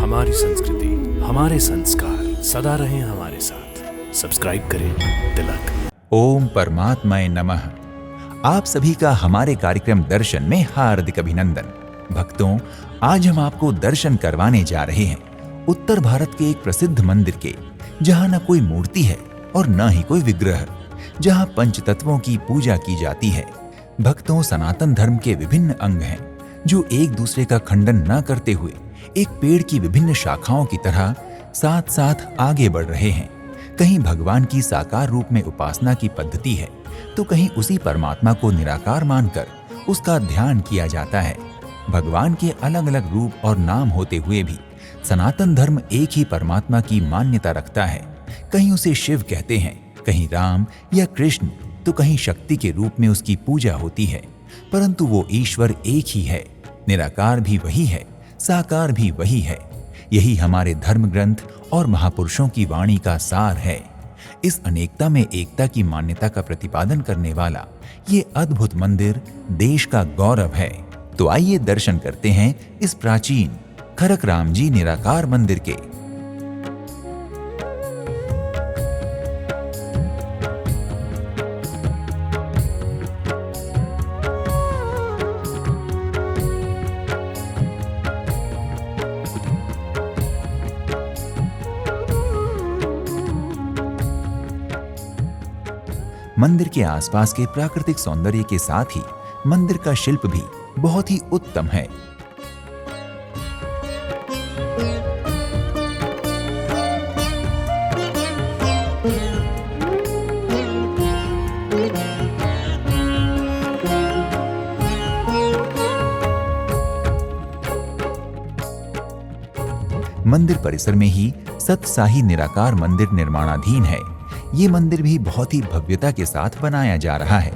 हमारी संस्कृति, हमारे संस्कार सदा रहें हमारे साथ। सब्सक्राइब करें तिलक। ओम परमात्माय नमः। आप सभी का हमारे कार्यक्रम दर्शन में हार्दिक अभिनंदन। भक्तों, आज हम आपको दर्शन करवाने जा रहे हैं उत्तर भारत के एक प्रसिद्ध मंदिर के, जहां न कोई मूर्ति है और न ही कोई विग्रह, जहां पंचतत्वों की पूजा की जाती है। भक्तों, सनातन धर्म के विभिन्न अंग हैं जो एक दूसरे का खंडन न करते हुए एक पेड़ की विभिन्न शाखाओं की तरह साथ साथ आगे बढ़ रहे हैं। कहीं भगवान की साकार रूप में उपासना की पद्धति है, तो कहीं उसी परमात्मा को निराकार मानकर उसका ध्यान किया जाता है। भगवान के अलग अलग रूप और नाम होते हुए भी सनातन धर्म एक ही परमात्मा की मान्यता रखता है। कहीं उसे शिव कहते हैं, कहीं राम या कृष्ण, तो कहीं शक्ति के रूप में उसकी पूजा होती है। परंतु वो ईश्वर एक ही है, निराकार भी वही है, साकार भी वही है। यही हमारे धर्म ग्रंथ और महापुरुषों की वाणी का सार है। इस अनेकता में एकता की मान्यता का प्रतिपादन करने वाला ये अद्भुत मंदिर देश का गौरव है। तो आइए दर्शन करते हैं इस प्राचीन खरक राम जी निराकार मंदिर के। मंदिर के आसपास के प्राकृतिक सौंदर्य के साथ ही मंदिर का शिल्प भी बहुत ही उत्तम है। मंदिर परिसर में ही सतसाही निराकार मंदिर निर्माणाधीन है। ये मंदिर भी बहुत ही भव्यता के साथ बनाया जा रहा है।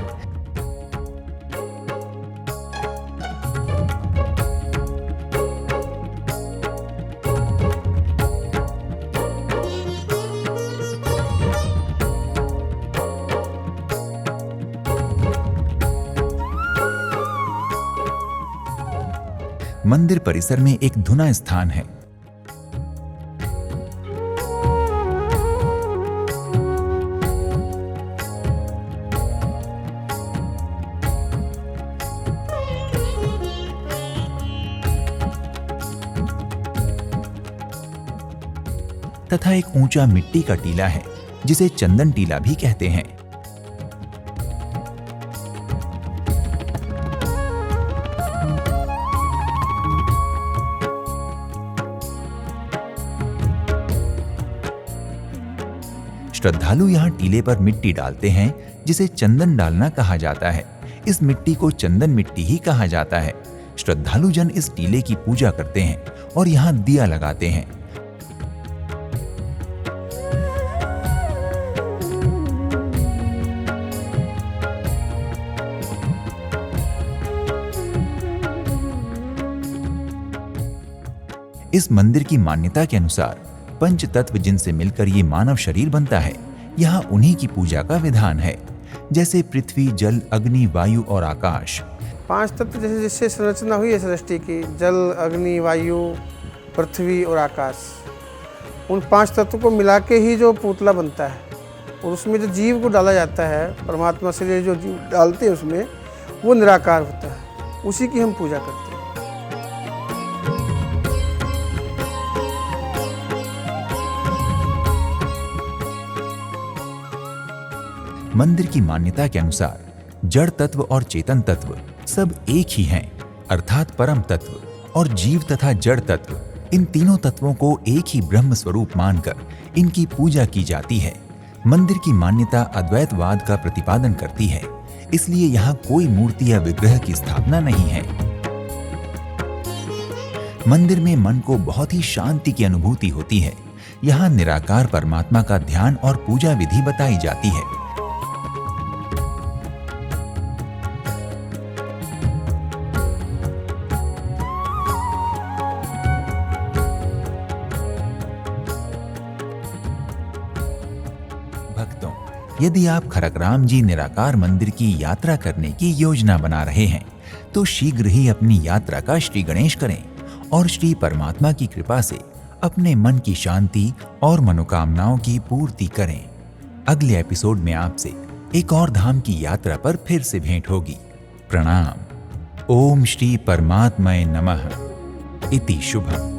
मंदिर परिसर में एक धुना स्थान है। तथा एक ऊंचा मिट्टी का टीला है, जिसे चंदन टीला भी कहते हैं। श्रद्धालु यहाँ टीले पर मिट्टी डालते हैं, जिसे चंदन डालना कहा जाता है। इस मिट्टी को चंदन मिट्टी ही कहा जाता है। श्रद्धालु जन इस टीले की पूजा करते हैं और यहाँ दिया लगाते हैं। इस मंदिर की मान्यता के अनुसार पंच तत्व जिनसे मिलकर ये मानव शरीर बनता है, यहाँ उन्हीं की पूजा का विधान है, जैसे पृथ्वी, जल, अग्नि, वायु और आकाश। पांच तत्व जैसे जिससे संरचना हुई है सृष्टि की, जल, अग्नि, वायु, पृथ्वी और आकाश, उन पांच तत्व को मिला के ही जो पुतला बनता है और उसमें जो जीव को डाला जाता है, परमात्मा से जो जीव डालते हैं उसमें, वो निराकार होता है। उसी की हम पूजा करते हैं। मंदिर की मान्यता के अनुसार जड़ तत्व और चेतन तत्व सब एक ही हैं, अर्थात परम तत्व और जीव तथा जड़ तत्व, इन तीनों तत्वों को एक ही ब्रह्म स्वरूप मानकर इनकी पूजा की जाती है। मंदिर की मान्यता अद्वैतवाद का प्रतिपादन करती है, इसलिए यहाँ कोई मूर्ति या विग्रह की स्थापना नहीं है। मंदिर में मन को बहुत ही शांति की अनुभूति होती है। यहाँ निराकार परमात्मा का ध्यान और पूजा विधि बताई जाती है। भक्तों, यदि आप खरकराम जी निराकार मंदिर की यात्रा करने की योजना बना रहे हैं तो शीघ्र ही अपनी यात्रा का श्री गणेश करें और श्री परमात्मा की कृपा से अपने मन की शांति और मनोकामनाओं की पूर्ति करें। अगले एपिसोड में आपसे एक और धाम की यात्रा पर फिर से भेंट होगी। प्रणाम। ओम श्री परमात्मने नमः। इति शुभम।